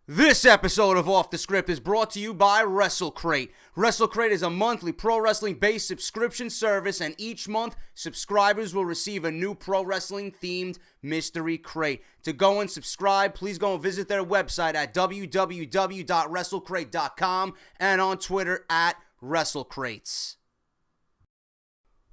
This episode of Off The Script is brought to you by WrestleCrate. WrestleCrate is a monthly pro wrestling-based subscription service, and each month, subscribers will receive a new pro wrestling-themed mystery crate. To go and subscribe, please go and visit their website at www.wrestlecrate.com and on Twitter at WrestleCrates.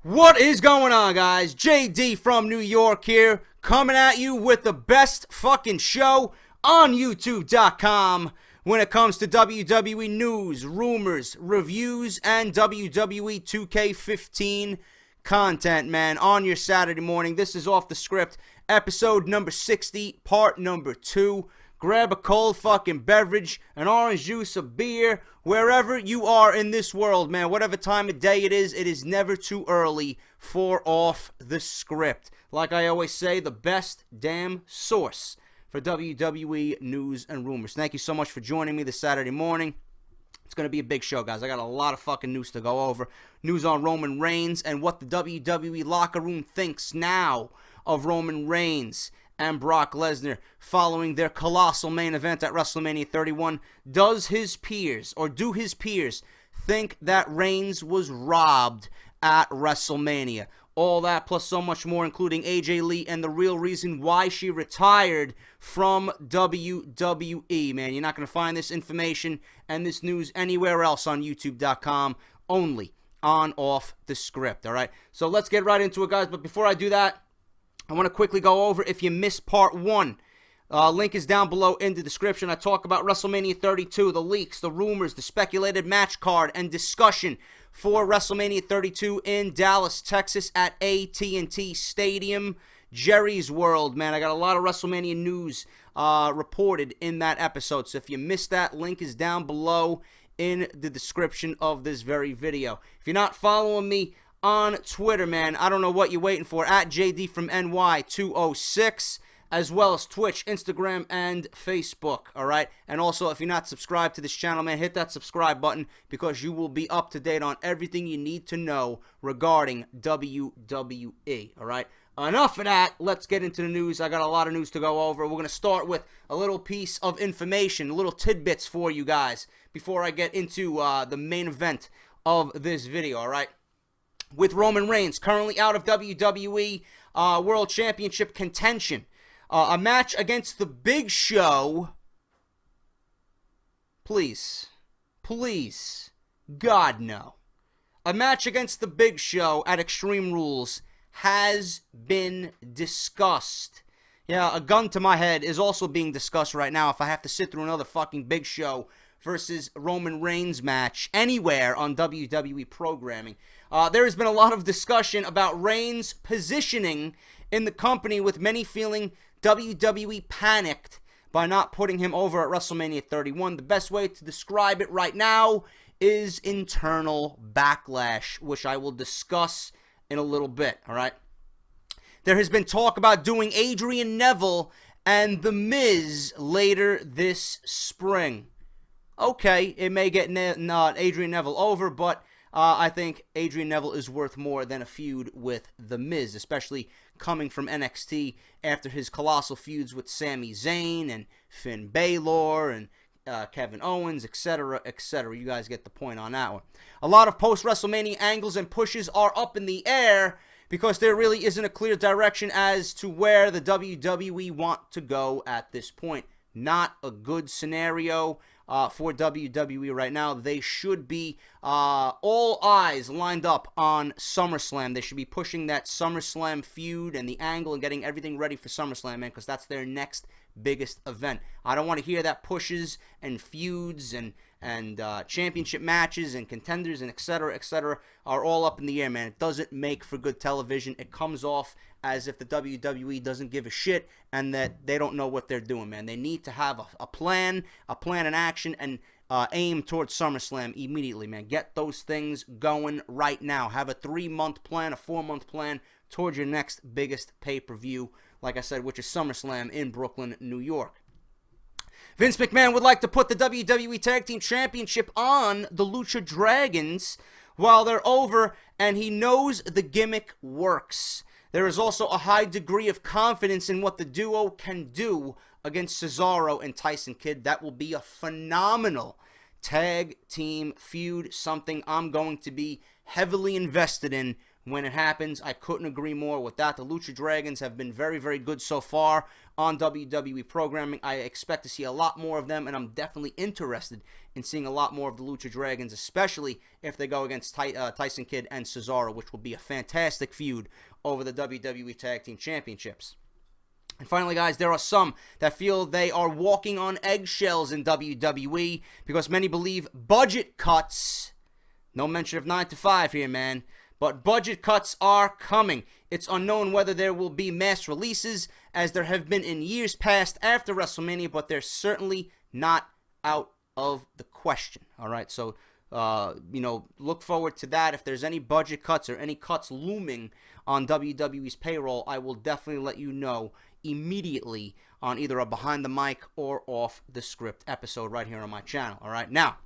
What is going on, guys? JD from New York here, coming at you with the best fucking show on YouTube.com when it comes to WWE news, rumors, reviews, and WWE 2K15 content, man, on your Saturday morning. This is Off The Script, episode number 60, part number 2. Grab a cold fucking beverage, an orange juice, a beer, wherever you are in this world, man. Whatever time of day it is never too early for Off The Script. Like I always say, the best damn source for WWE news and rumors. Thank you so much for joining me this Saturday morning. It's going to be a big show, guys. I got a lot of fucking news to go over. News on Roman Reigns and what the WWE locker room thinks now of Roman Reigns and Brock Lesnar following their colossal main event at WrestleMania 31. Do his peers think that Reigns was robbed at WrestleMania? All that plus so much more, including AJ Lee and the real reason why she retired from WWE, man. You're not going to find this information and this news anywhere else on YouTube.com, only on Off The Script, all right? So let's get right into it, guys. But before I do that, I want to quickly go over, if you missed part 1, link is down below in the description. I talk about WrestleMania 32, the leaks, the rumors, the speculated match card, and discussion for WrestleMania 32 in Dallas, Texas at AT&T Stadium, Jerry's World, man. I got a lot of WrestleMania news reported in that episode. So if you missed that, link is down below in the description of this very video. If you're not following me on Twitter, man, I don't know what you're waiting for, at JD from NY206, as well as Twitch, Instagram, and Facebook, all right? And also, if you're not subscribed to this channel, man, hit that subscribe button because you will be up to date on everything you need to know regarding WWE, all right? Enough of that. Let's get into the news. I got a lot of news to go over. We're going to start with a little piece of information, little tidbits for you guys before I get into the main event of this video, all right? With Roman Reigns currently out of WWE World Championship contention, a match against the Big Show. Please, God no. A match against the Big Show at Extreme Rules has been discussed. Yeah, a gun to my head is also being discussed right now if I have to sit through another fucking Big Show versus Roman Reigns match anywhere on WWE programming. There has been a lot of discussion about Reigns' positioning in the company, with many feeling WWE panicked by not putting him over at WrestleMania 31. The best way to describe it right now is internal backlash, which I will discuss in a little bit, all right? There has been talk about doing Adrian Neville and The Miz later this spring. Okay, it may get Adrian Neville over, but I think Adrian Neville is worth more than a feud with The Miz, especially coming from NXT after his colossal feuds with Sami Zayn and Finn Balor and Kevin Owens, etc., etc. You guys get the point on that one. A lot of post-WrestleMania angles and pushes are up in the air because there really isn't a clear direction as to where the WWE want to go at this point. Not a good scenario for WWE right now. They should be all eyes lined up on SummerSlam. They should be pushing that SummerSlam feud and the angle and getting everything ready for SummerSlam, man, because that's their next biggest event. I don't want to hear that pushes and feuds and championship matches and contenders and etc. are all up in the air, man. It doesn't make for good television. It comes off as if the WWE doesn't give a shit and that they don't know what they're doing, man. They need to have a plan in action, and aim towards SummerSlam immediately, man. Get those things going right now. Have a 3-month plan, a 4-month plan towards your next biggest pay-per-view, like I said, which is SummerSlam in Brooklyn, New York. Vince McMahon would like to put the WWE Tag Team Championship on the Lucha Dragons while they're over, and he knows the gimmick works. There is also a high degree of confidence in what the duo can do against Cesaro and Tyson Kidd. That will be a phenomenal tag team feud, something I'm going to be heavily invested in when it happens. I couldn't agree more with that. The Lucha Dragons have been very, very good so far on WWE programming. I expect to see a lot more of them, and I'm definitely interested in seeing a lot more of the Lucha Dragons, especially if they go against Tyson Kidd and Cesaro, which will be a fantastic feud over the WWE Tag Team Championships. And finally, guys, there are some that feel they are walking on eggshells in WWE because many believe budget cuts, no mention of 9 to 5 here, man, but budget cuts are coming. It's unknown whether there will be mass releases, as there have been in years past after WrestleMania, but they're certainly not out of the question. All right, so, look forward to that. If there's any budget cuts or any cuts looming on WWE's payroll, I will definitely let you know immediately on either a Behind the Mic or Off the Script episode right here on my channel. All right, now,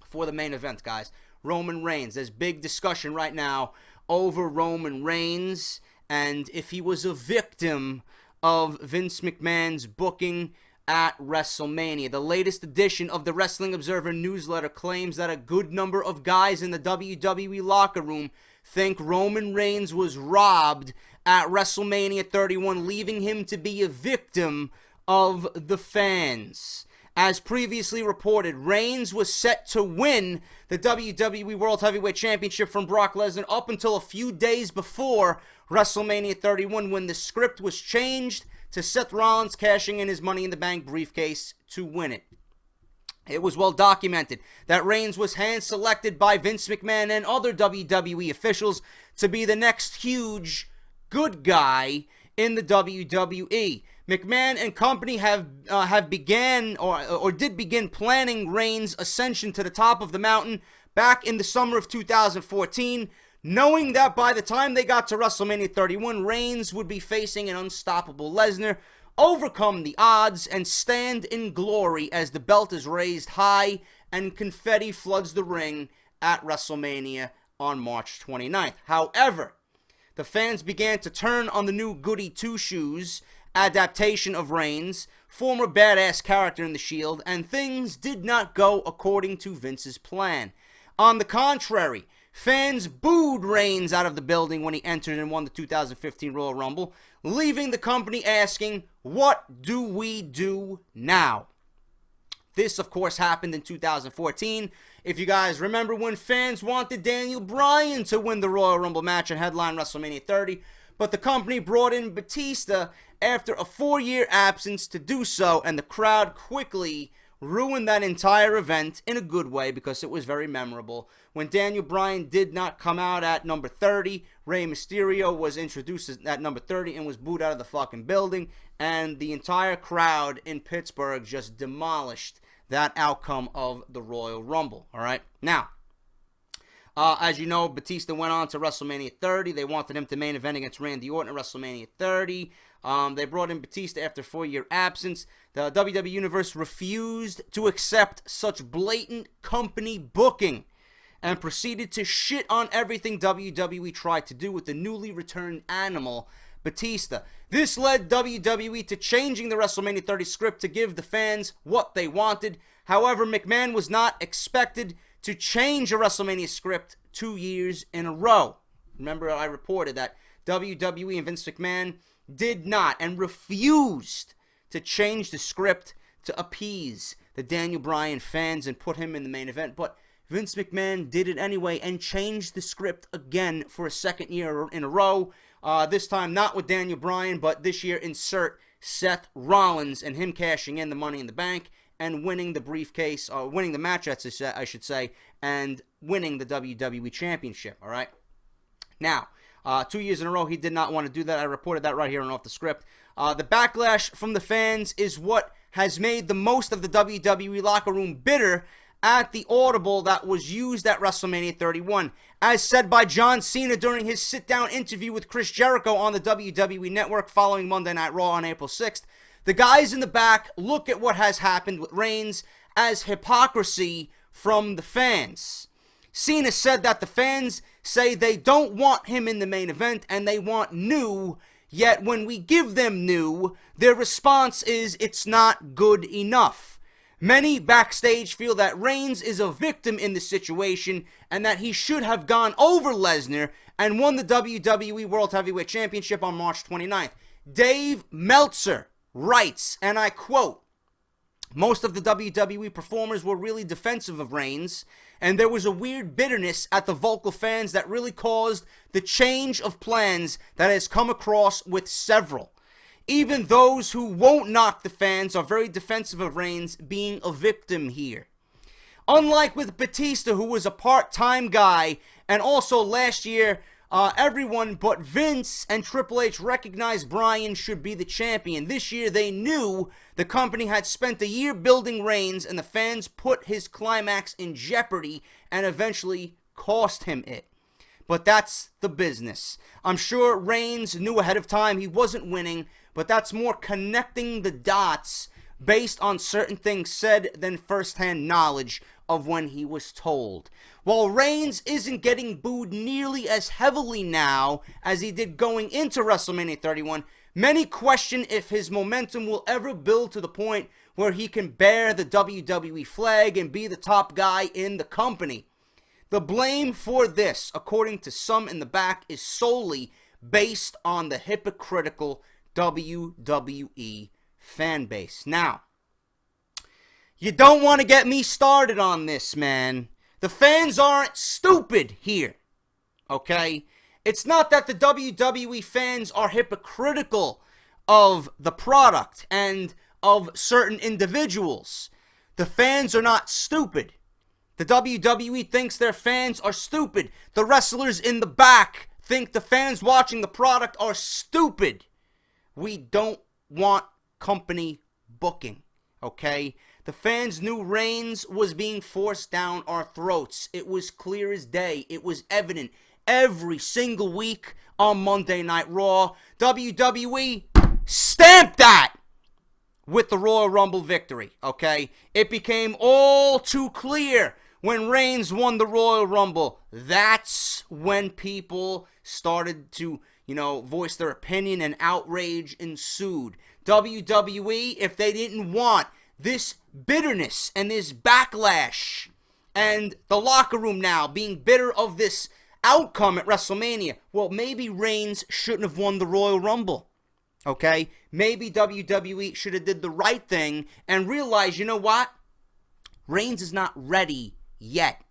for the main event, guys, Roman Reigns. There's big discussion right now over Roman Reigns and if he was a victim of Vince McMahon's booking at WrestleMania. The latest edition of the Wrestling Observer newsletter claims that a good number of guys in the WWE locker room think Roman Reigns was robbed at WrestleMania 31, leaving him to be a victim of the fans. As previously reported, Reigns was set to win the WWE World Heavyweight Championship from Brock Lesnar up until a few days before WrestleMania 31, when the script was changed to Seth Rollins cashing in his Money in the Bank briefcase to win it. It was well documented that Reigns was hand-selected by Vince McMahon and other WWE officials to be the next huge good guy in the WWE. McMahon and company have began or did begin planning Reigns' ascension to the top of the mountain back in the summer of 2014, knowing that by the time they got to WrestleMania 31, Reigns would be facing an unstoppable Lesnar, overcome the odds, and stand in glory as the belt is raised high and confetti floods the ring at WrestleMania on March 29th. However, the fans began to turn on the new Goody Two-Shoes adaptation of Reigns, former badass character in The Shield, and things did not go according to Vince's plan. On the contrary, fans booed Reigns out of the building when he entered and won the 2015 Royal Rumble, leaving the company asking, what do we do now? This, of course, happened in 2014. If you guys remember, when fans wanted Daniel Bryan to win the Royal Rumble match and headline WrestleMania 30, but the company brought in Batista after a 4-year absence to do so, and the crowd quickly ruined that entire event in a good way because it was very memorable. When Daniel Bryan did not come out at number 30, Rey Mysterio was introduced at number 30 and was booed out of the fucking building, and the entire crowd in Pittsburgh just demolished that outcome of the Royal Rumble. All right, now, as you know, Batista went on to WrestleMania 30. They wanted him to main event against Randy Orton at WrestleMania 30. They brought in Batista after a 4-year absence. The WWE Universe refused to accept such blatant company booking and proceeded to shit on everything WWE tried to do with the newly returned animal, Batista. This led WWE to changing the WrestleMania 30 script to give the fans what they wanted. However, McMahon was not expected to change a WrestleMania script 2 years in a row. Remember, I reported that WWE and Vince McMahon did not and refused to change the script to appease the Daniel Bryan fans and put him in the main event. But Vince McMahon did it anyway and changed the script again for a second year in a row. This time not with Daniel Bryan, but this year insert Seth Rollins and him cashing in the Money in the Bank and winning the briefcase, or winning the match, I should say, and winning the WWE Championship, all right? Now, 2 years in a row, he did not want to do that. I reported that right here on Off the Script. The backlash from the fans is what has made the most of the WWE locker room bitter at the audible that was used at WrestleMania 31. As said by John Cena during his sit-down interview with Chris Jericho on the WWE Network following Monday Night Raw on April 6th, the guys in the back look at what has happened with Reigns as hypocrisy from the fans. Cena said that the fans say they don't want him in the main event and they want new, Yet when we give them new, their response is it's not good enough. Many backstage feel that Reigns is a victim in the situation and that he should have gone over Lesnar and won the WWE World Heavyweight Championship on March 29th. Dave Meltzer writes, and I quote, "Most of the WWE performers were really defensive of Reigns, and there was a weird bitterness at the vocal fans that really caused the change of plans that has come across with several. Even those who won't knock the fans are very defensive of Reigns being a victim here. Unlike with Batista, who was a part-time guy, and also last year, everyone but Vince and Triple H recognized Bryan should be the champion. This year, they knew the company had spent a year building Reigns, and the fans put his climax in jeopardy and eventually cost him it. But that's the business. I'm sure Reigns knew ahead of time he wasn't winning, but that's more connecting the dots based on certain things said than first-hand knowledge of when he was told. While Reigns isn't getting booed nearly as heavily now as he did going into WrestleMania 31, many question if his momentum will ever build to the point where he can bear the WWE flag and be the top guy in the company. The blame for this, according to some in the back, is solely based on the hypocritical WWE fan base." Now, you don't want to get me started on this, man. The fans aren't stupid here, okay? It's not that the WWE fans are hypocritical of the product and of certain individuals. The fans are not stupid. The WWE thinks their fans are stupid. The wrestlers in the back think the fans watching the product are stupid. We don't want company booking, okay? The fans knew Reigns was being forced down our throats. It was clear as day. It was evident every single week on Monday Night Raw. WWE stamped that with the Royal Rumble victory, okay? It became all too clear when Reigns won the Royal Rumble. That's when people started to, voice their opinion, and outrage ensued. WWE, if they didn't want this bitterness and this backlash and the locker room now being bitter of this outcome at WrestleMania, well, maybe Reigns shouldn't have won the Royal Rumble, okay? Maybe WWE should have did the right thing and realized, you know what? Reigns is not ready yet.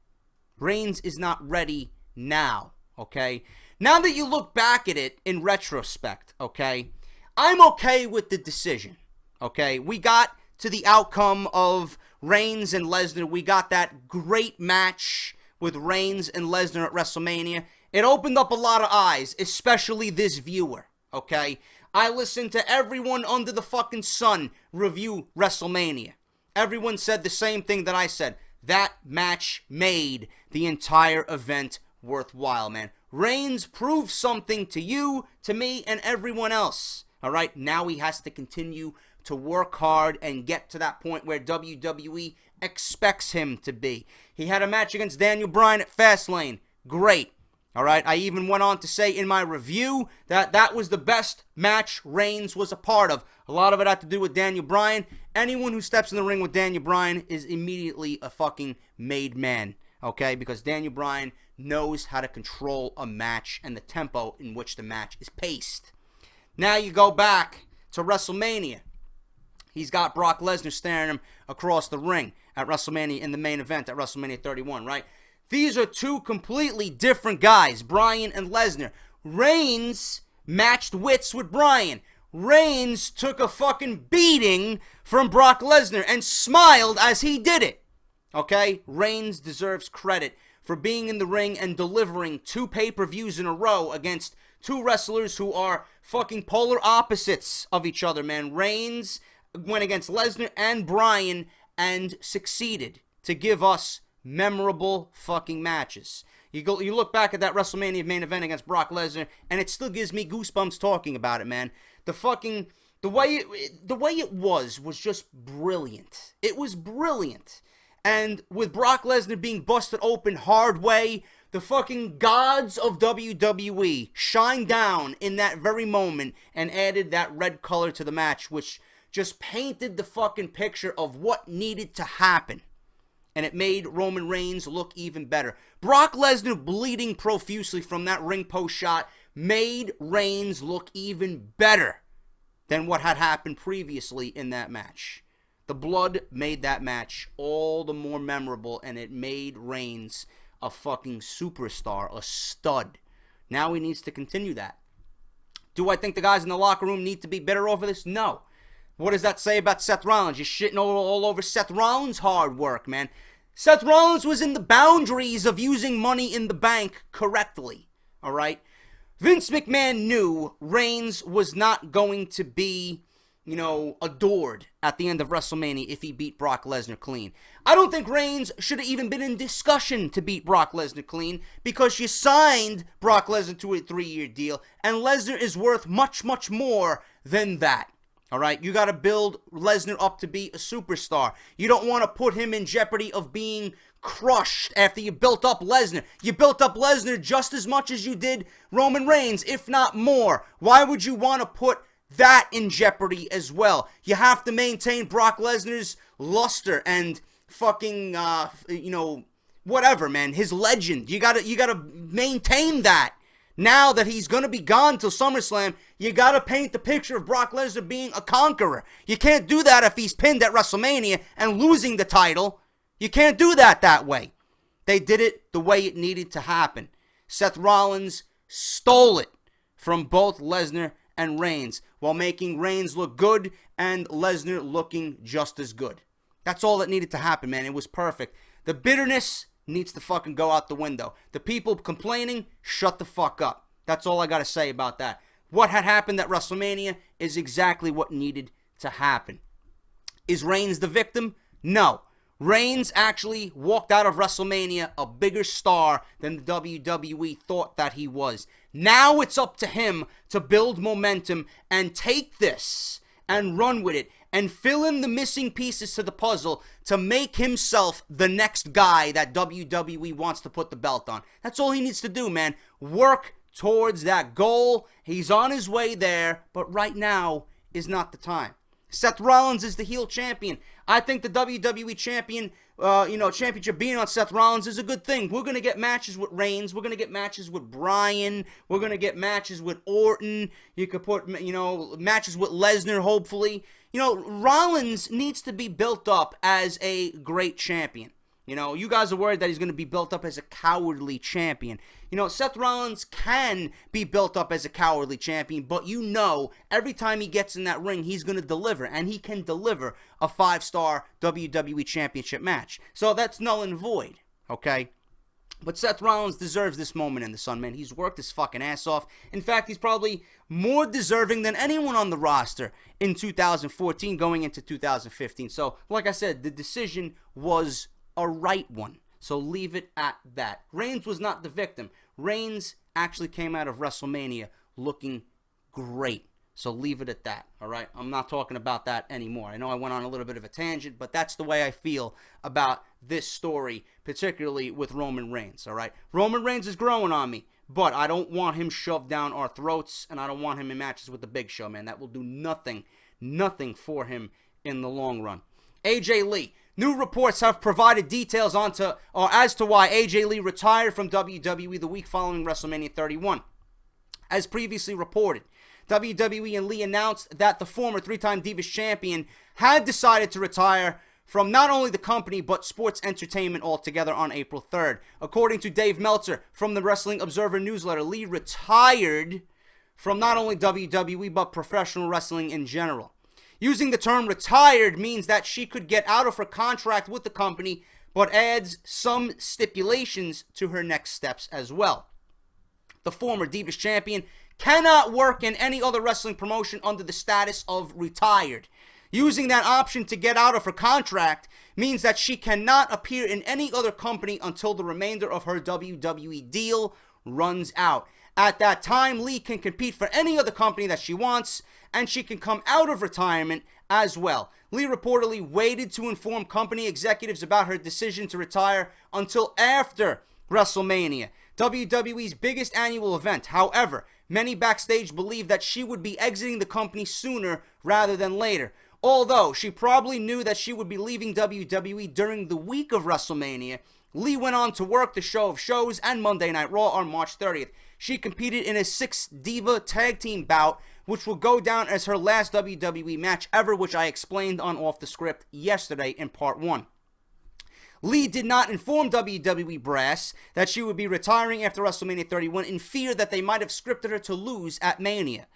Reigns is not ready now, okay? Now that you look back at it in retrospect, okay, I'm okay with the decision, okay? We got to the outcome of Reigns and Lesnar. We got that great match with Reigns and Lesnar at WrestleMania. It opened up a lot of eyes, especially this viewer, okay? I listened to everyone under the fucking sun review WrestleMania. Everyone said the same thing that I said. That match made the entire event worthwhile, man. Reigns proved something to you, to me, and everyone else. All right, now he has to continue to work hard and get to that point where WWE expects him to be. He had a match against Daniel Bryan at Fastlane. Great. All right, I even went on to say in my review that that was the best match Reigns was a part of. A lot of it had to do with Daniel Bryan. Anyone who steps in the ring with Daniel Bryan is immediately a fucking made man, okay? Because Daniel Bryan knows how to control a match and the tempo in which the match is paced. Now you go back to WrestleMania. He's got Brock Lesnar staring him across the ring at WrestleMania in the main event at WrestleMania 31, right? These are two completely different guys, Bryan and Lesnar. Reigns matched wits with Bryan. Reigns took a fucking beating from Brock Lesnar and smiled as he did it. Okay? Reigns deserves credit for being in the ring and delivering 2 pay-per-views in a row against 2 wrestlers who are fucking polar opposites of each other, man. Reigns went against Lesnar and Bryan and succeeded to give us memorable fucking matches. You look back at that WrestleMania main event against Brock Lesnar, and it still gives me goosebumps talking about it, man. The way it was just brilliant. It was brilliant. And with Brock Lesnar being busted open hard way, The fucking gods of WWE shined down in that very moment and added that red color to the match, which just painted the fucking picture of what needed to happen. And it made Roman Reigns look even better. Brock Lesnar bleeding profusely from that ring post shot made Reigns look even better than what had happened previously in that match. The blood made that match all the more memorable, and it made Reigns a fucking superstar, a stud. Now he needs to continue that. Do I think the guys in the locker room need to be bitter over this? No. What does that say about Seth Rollins? You're shitting all over Seth Rollins' hard work, man. Seth Rollins was in the boundaries of using Money in the Bank correctly, all right? Vince McMahon knew Reigns was not going to be, adored at the end of WrestleMania if he beat Brock Lesnar clean. I don't think Reigns should have even been in discussion to beat Brock Lesnar clean because you signed Brock Lesnar to a 3-year deal, and Lesnar is worth much, much more than that. All right, you got to build Lesnar up to be a superstar. You don't want to put him in jeopardy of being crushed after you built up Lesnar. You built up Lesnar just as much as you did Roman Reigns, if not more. Why would you want to put that in jeopardy as well? You have to maintain Brock Lesnar's luster and fucking, whatever, man. His legend. You gotta maintain that. Now that he's going to be gone till SummerSlam, you got to paint the picture of Brock Lesnar being a conqueror. You can't do that if he's pinned at WrestleMania and losing the title. You can't do that way. They did it the way it needed to happen. Seth Rollins stole it from both Lesnar and Reigns while making Reigns look good and Lesnar looking just as good. That's all that needed to happen, man. It was perfect. The bitterness needs to fucking go out the window. The people complaining, shut the fuck up. That's all I got to say about that. What had happened at WrestleMania is exactly what needed to happen. Is Reigns the victim? No. Reigns actually walked out of WrestleMania a bigger star than the WWE thought that he was. Now it's up to him to build momentum and take this and run with it and fill in the missing pieces to the puzzle to make himself the next guy that WWE wants to put the belt on. That's all he needs to do, man. Work towards that goal. He's on his way there, but right now is not the time. Seth Rollins is the heel champion. I think the WWE championship being on Seth Rollins is a good thing. We're going to get matches with Reigns. We're going to get matches with Bryan. We're going to get matches with Orton. You could put, matches with Lesnar, hopefully. Rollins needs to be built up as a great champion. You guys are worried that he's going to be built up as a cowardly champion. Seth Rollins can be built up as a cowardly champion, but every time he gets in that ring, he's going to deliver, and he can deliver a 5-star WWE Championship match. So that's null and void, okay? But Seth Rollins deserves this moment in the sun, man. He's worked his fucking ass off. In fact, he's probably more deserving than anyone on the roster in 2014 going into 2015. So, like I said, the decision was a right one. So leave it at that. Reigns was not the victim. Reigns actually came out of WrestleMania looking great. So leave it at that, all right? I'm not talking about that anymore. I know I went on a little bit of a tangent, but that's the way I feel about this story, particularly with Roman Reigns, all right? Roman Reigns is growing on me, but I don't want him shoved down our throats, and I don't want him in matches with the Big Show, man. That will do nothing for him in the long run. AJ Lee. New reports have provided details as to why AJ Lee retired from WWE the week following WrestleMania 31. As previously reported, WWE and Lee announced that the former 3-time Divas champion had decided to retire from not only the company but sports entertainment altogether on April 3rd. According to Dave Meltzer from the Wrestling Observer newsletter, Lee retired from not only WWE but professional wrestling in general. Using the term retired means that she could get out of her contract with the company, but adds some stipulations to her next steps as well. The former Divas champion cannot work in any other wrestling promotion under the status of retired. Using that option to get out of her contract means that she cannot appear in any other company until the remainder of her WWE deal runs out. At that time, Lee can compete for any other company that she wants, and she can come out of retirement as well. Lee reportedly waited to inform company executives about her decision to retire until after WrestleMania. WWE's biggest annual event. However, many backstage believe that she would be exiting the company sooner rather than later. Although she probably knew that she would be leaving WWE during the week of WrestleMania, Lee went on to work the Show of Shows and Monday Night Raw on March 30th. She competed in a 6-diva tag team bout, which will go down as her last WWE match ever, which I explained on Off the Script yesterday in part 1. Lee did not inform WWE brass that she would be retiring after WrestleMania 31 in fear that they might have scripted her to lose at Mania.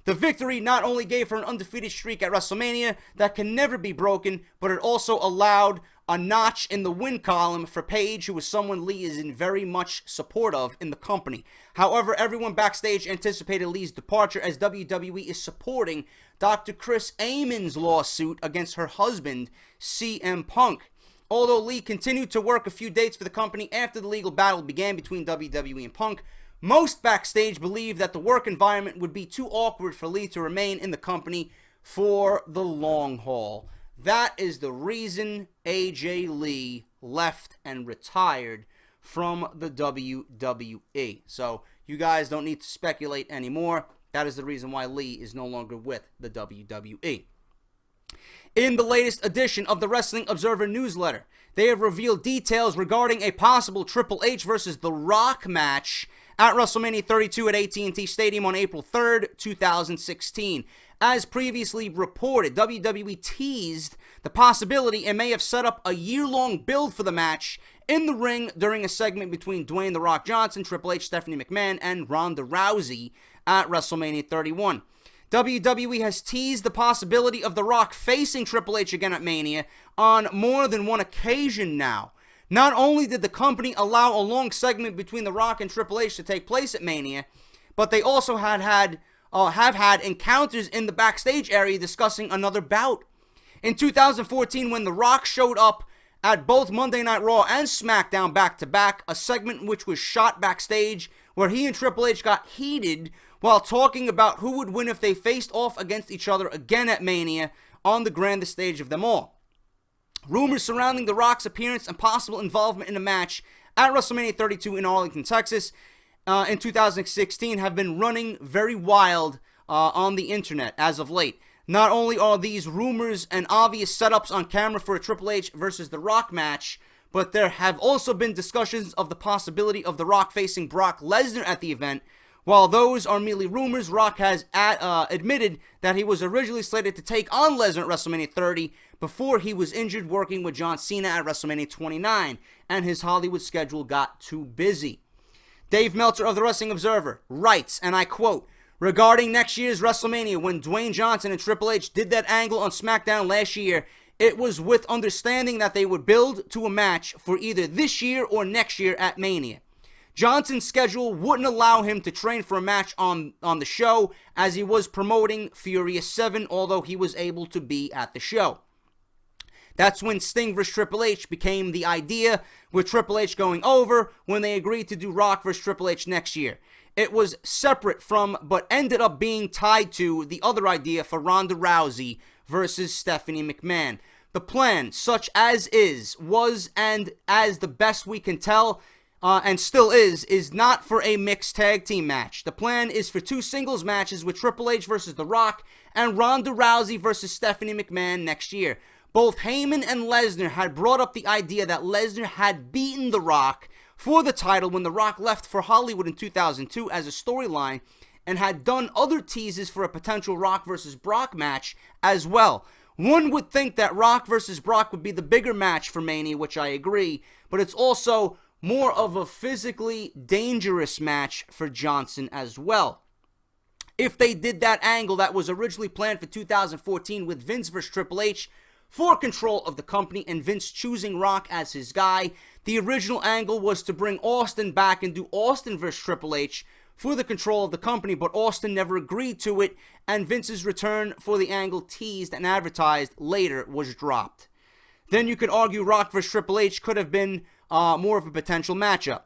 The victory not only gave her an undefeated streak at WrestleMania that can never be broken, but it also allowed a notch in the win column for Paige, who is someone Lee is in very much support of in the company. However, everyone backstage anticipated Lee's departure as WWE is supporting Dr. Chris Amon's lawsuit against her husband, CM Punk. Although Lee continued to work a few dates for the company after the legal battle began between WWE and Punk, most backstage believe that the work environment would be too awkward for Lee to remain in the company for the long haul. That is the reason AJ Lee left and retired from the WWE. So you guys don't need to speculate anymore. That is the reason why Lee is no longer with the WWE. In the latest edition of the Wrestling Observer newsletter, they have revealed details regarding a possible Triple H versus The Rock match at WrestleMania 32 at AT&T Stadium on April 3rd, 2016. As previously reported, WWE teased the possibility and may have set up a year-long build for the match in the ring during a segment between Dwayne "The Rock" Johnson, Triple H, Stephanie McMahon, and Ronda Rousey at WrestleMania 31. WWE has teased the possibility of The Rock facing Triple H again at Mania on more than one occasion now. Not only did the company allow a long segment between The Rock and Triple H to take place at Mania, but they also have had encounters in the backstage area discussing another bout. In 2014, when The Rock showed up at both Monday Night Raw and SmackDown back-to-back, a segment which was shot backstage where he and Triple H got heated while talking about who would win if they faced off against each other again at Mania on the grandest stage of them all. Rumors surrounding The Rock's appearance and possible involvement in a match at WrestleMania 32 in Arlington, Texas in 2016 have been running very wild on the internet as of late. Not only are these rumors and obvious setups on camera for a Triple H versus The Rock match, but there have also been discussions of the possibility of The Rock facing Brock Lesnar at the event. While those are merely rumors, Rock has admitted that he was originally slated to take on Lesnar at WrestleMania 30 before he was injured working with John Cena at WrestleMania 29, and his Hollywood schedule got too busy. Dave Meltzer of the Wrestling Observer writes, and I quote, "Regarding next year's WrestleMania, when Dwayne Johnson and Triple H did that angle on SmackDown last year, it was with understanding that they would build to a match for either this year or next year at Mania. Johnson's schedule wouldn't allow him to train for a match on the show as he was promoting Furious 7, although he was able to be at the show. That's when Sting vs. Triple H became the idea, with Triple H going over when they agreed to do Rock vs. Triple H next year. It was separate from, but ended up being tied to, the other idea for Ronda Rousey versus Stephanie McMahon. The plan, such as is, was, and as the best we can tell, and still is not for a mixed tag team match. The plan is for 2 singles matches with Triple H versus The Rock and Ronda Rousey versus Stephanie McMahon next year. Both Heyman and Lesnar had brought up the idea that Lesnar had beaten The Rock for the title when The Rock left for Hollywood in 2002 as a storyline, and had done other teases for a potential Rock versus Brock match as well. One would think that Rock versus Brock would be the bigger match for Mania, which I agree, but it's also more of a physically dangerous match for Johnson as well. If they did that angle that was originally planned for 2014 with Vince vs. Triple H for control of the company and Vince choosing Rock as his guy, the original angle was to bring Austin back and do Austin vs. Triple H for the control of the company, but Austin never agreed to it, and Vince's return for the angle teased and advertised later was dropped. Then you could argue Rock vs. Triple H could have been more of a potential matchup.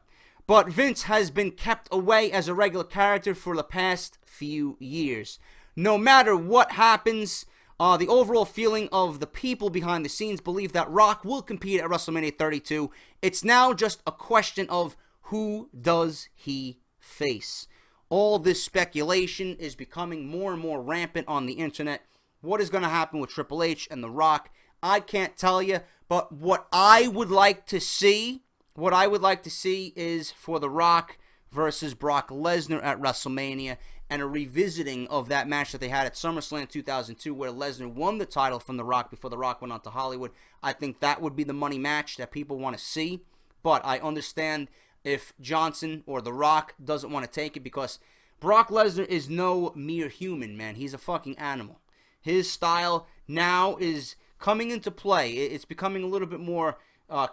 But Vince has been kept away as a regular character for the past few years. No matter what happens, the overall feeling of the people behind the scenes believe that Rock will compete at WrestleMania 32. It's now just a question of Who does he face? All this speculation is becoming more and more rampant on the internet. What is going to happen with Triple H and The Rock? I can't tell you, but what I would like to see is for The Rock versus Brock Lesnar at WrestleMania, and a revisiting of that match that they had at SummerSlam 2002 where Lesnar won the title from The Rock before The Rock went on to Hollywood. I think that would be the money match that people want to see, but I understand if Johnson or The Rock doesn't want to take it, because Brock Lesnar is no mere human, man. He's a fucking animal. His style now is coming into play. It's becoming a little bit more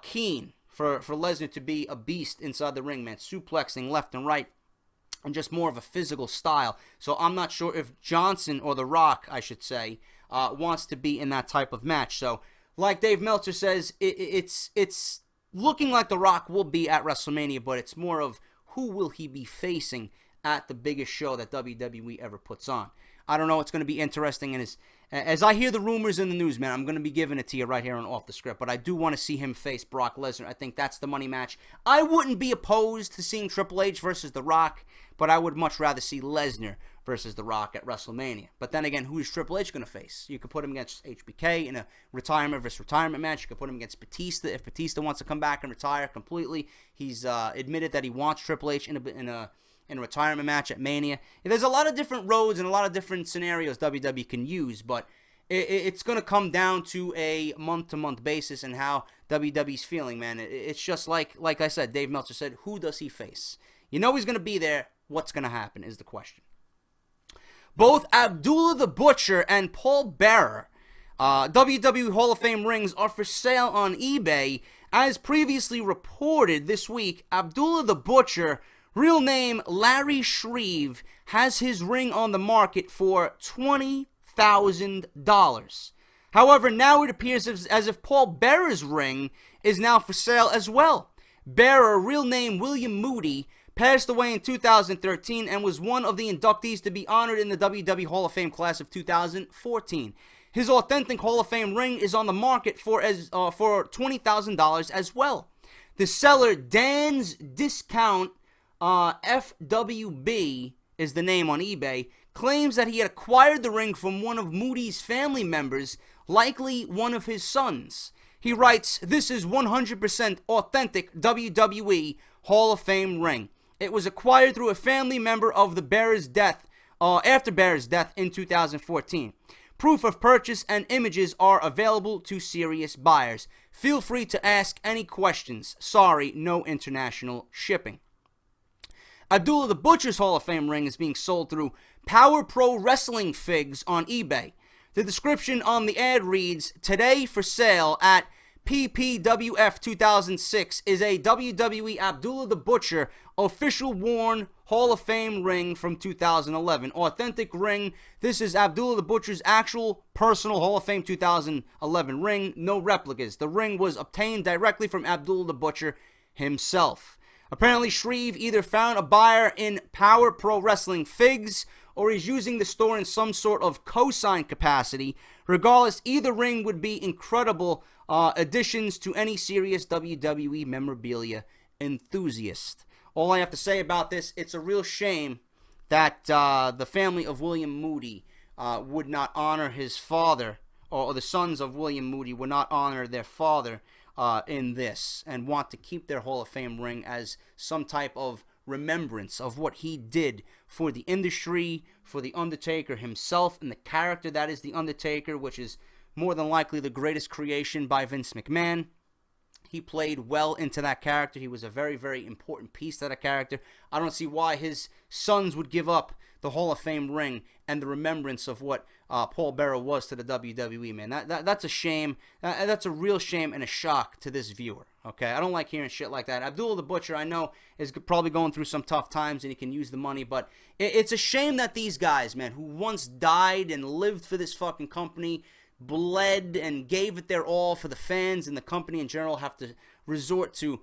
keen for Lesnar to be a beast inside the ring, man. Suplexing left and right, and just more of a physical style. So I'm not sure if Johnson, or The Rock, I should say, wants to be in that type of match. So, like Dave Meltzer says, it's looking like The Rock will be at WrestleMania, but it's more of who will he be facing at the biggest show that WWE ever puts on. I don't know. It's going to be interesting, and as I hear the rumors in the news, man, I'm going to be giving it to you right here on Off the Script, but I do want to see him face Brock Lesnar. I think that's the money match. I wouldn't be opposed to seeing Triple H versus The Rock, but I would much rather see Lesnar versus The Rock at WrestleMania. But then again, who is Triple H going to face? You could put him against HBK in a retirement versus retirement match. You could put him against Batista if Batista wants to come back and retire completely. He's admitted that he wants Triple H in a retirement match at Mania. There's a lot of different roads and a lot of different scenarios WWE can use, but it's going to come down to a month-to-month basis and how WWE's feeling, man. It's just like I said, Dave Meltzer said, who does he face? You know he's going to be there. What's going to happen is the question. Both Abdullah the Butcher and Paul Bearer, WWE Hall of Fame rings, are for sale on eBay. As previously reported this week, Abdullah the Butcher, real name Larry Shreve, has his ring on the market for $20,000. However, now it appears as if Paul Bearer's ring is now for sale as well. Bearer, real name William Moody, passed away in 2013 and was one of the inductees to be honored in the WWE Hall of Fame class of 2014. His authentic Hall of Fame ring is on the market for $20,000 as well. The seller, Dan's Discount FWB is the name on eBay, claims that he had acquired the ring from one of Moody's family members, likely one of his sons. He writes, "This is 100% authentic WWE Hall of Fame ring. It was acquired through a family member of the bearer's death, after Bearer's death in 2014. Proof of purchase and images are available to serious buyers. Feel free to ask any questions. Sorry, no international shipping." Abdullah the Butcher's Hall of Fame ring is being sold through Power Pro Wrestling Figs on eBay. The description on the ad reads, "Today for sale at PPWF 2006 is a WWE Abdullah the Butcher official worn Hall of Fame ring from 2011. Authentic ring. This is Abdullah the Butcher's actual personal Hall of Fame 2011 ring. No replicas. The ring was obtained directly from Abdullah the Butcher himself." Apparently, Shreve either found a buyer in Power Pro Wrestling Figs or is using the store in some sort of co-sign capacity. Regardless, either ring would be incredible additions to any serious WWE memorabilia enthusiast. All I have to say about this, it's a real shame that the family of William Moody would not honor his father, or the sons of William Moody would not honor their father in this, and want to keep their Hall of Fame ring as some type of remembrance of what he did for the industry, for the Undertaker himself, and the character that is the Undertaker, which is more than likely the greatest creation by Vince McMahon. He played well into that character. He was a very, very important piece to that character. I don't see why his sons would give up the Hall of Fame ring and the remembrance of what Paul Bearer was to the WWE, man. That's a shame. That's a real shame and a shock to this viewer, okay? I don't like hearing shit like that. Abdullah the Butcher, I know, is probably going through some tough times and he can use the money, but it's a shame that these guys, man, who once died and lived for this fucking company, bled and gave it their all for the fans and the company in general, have to resort to,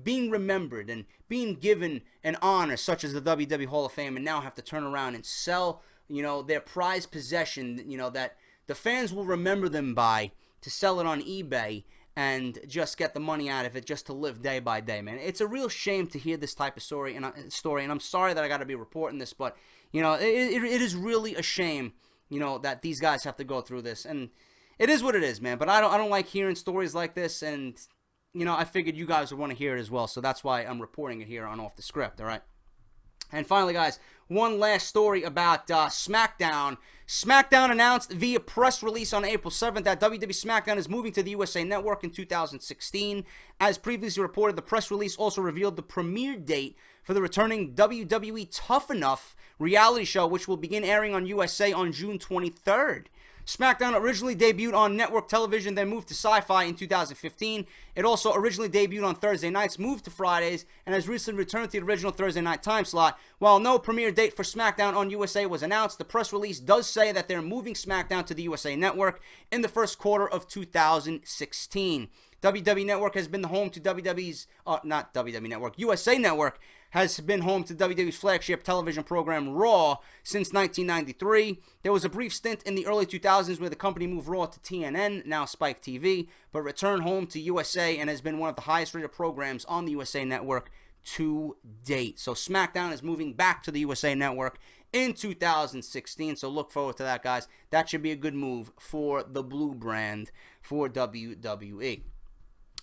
being remembered and being given an honor such as the WWE Hall of Fame, and now have to turn around and sell, their prized possession, that the fans will remember them by, to sell it on eBay and just get the money out of it just to live day by day, man. It's a real shame to hear this type of story, and I'm sorry that I got to be reporting this, but, you know, it is really a shame, you know, that these guys have to go through this, and it is what it is, man. But I don't like hearing stories like this, and, you know, I figured you guys would want to hear it as well, so that's why I'm reporting it here on Off the Script, all right? And finally, guys, one last story about SmackDown. SmackDown announced via press release on April 7th that WWE SmackDown is moving to the USA Network in 2016. As previously reported, the press release also revealed the premiere date for the returning WWE Tough Enough reality show, which will begin airing on USA on June 23rd. SmackDown originally debuted on network television, then moved to Sci-Fi in 2015. It also originally debuted on Thursday nights, moved to Fridays, and has recently returned to the original Thursday night time slot. While no premiere date for SmackDown on USA was announced, the press release does say that they're moving SmackDown to the USA Network in the first quarter of 2016. WWE Network has been the home to WWE's, not WWE Network, USA Network has been home to WWE's flagship television program, Raw, since 1993. There was a brief stint in the early 2000s where the company moved Raw to TNN, now Spike TV, but returned home to USA and has been one of the highest rated programs on the USA Network to date. So SmackDown is moving back to the USA Network in 2016, so look forward to that, guys. That should be a good move for the blue brand for WWE.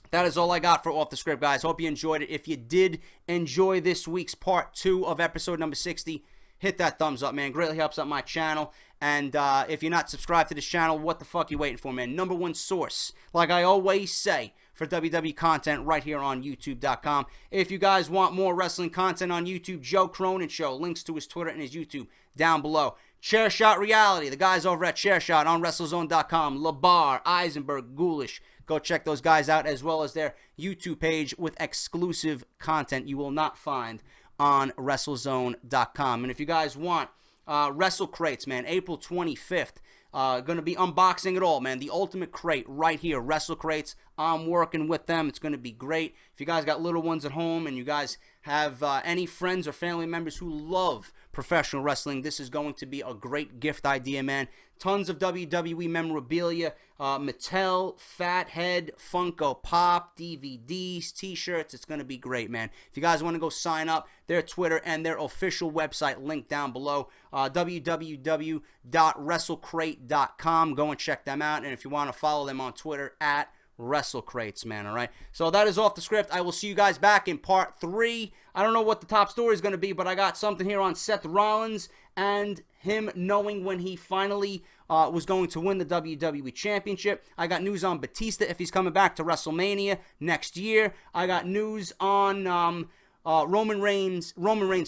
That is all I got for Off the Script, guys. Hope you enjoyed it. If you did enjoy this week's part 2 of episode number 60, hit that thumbs up, man. Greatly helps out my channel. And if you're not subscribed to this channel, what the fuck you waiting for, man? Number one source, like I always say, for WWE content right here on YouTube.com. If you guys want more wrestling content on YouTube, Joe Cronin Show. Links to his Twitter and his YouTube down below. Chairshot Reality, the guys over at Chairshot on WrestleZone.com. LaBar, Eisenberg, Ghoulish. Go check those guys out, as well as their YouTube page with exclusive content you will not find on WrestleZone.com. And if you guys want Wrestle Crates, man, April 25th, going to be unboxing it all, man. The ultimate crate right here, Wrestle Crates. I'm working with them. It's going to be great. If you guys got little ones at home and you guys have any friends or family members who love professional wrestling, this is going to be a great gift idea, man. Tons of WWE memorabilia, Mattel, Fathead, Funko Pop, DVDs, T-shirts. It's going to be great, man. If you guys want to go sign up, their Twitter and their official website link down below, www.wrestlecrate.com. Go and check them out. And if you want to follow them on Twitter, at WrestleCrates, man, all right? So that is Off the Script. I will see you guys back in part 3. I don't know what the top story is going to be, but I got something here on Seth Rollins and him knowing when he finally was going to win the WWE Championship. I got news on Batista if he's coming back to WrestleMania next year. I got news on Roman Reigns'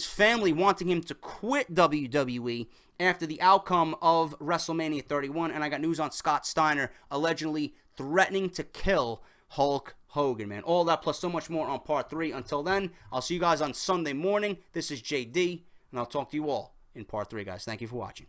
family wanting him to quit WWE after the outcome of WrestleMania 31. And I got news on Scott Steiner allegedly threatening to kill Hulk Hogan, man. All that plus so much more on part 3. Until then, I'll see you guys on Sunday morning. This is JD, and I'll talk to you all in part 3, guys. Thank you for watching.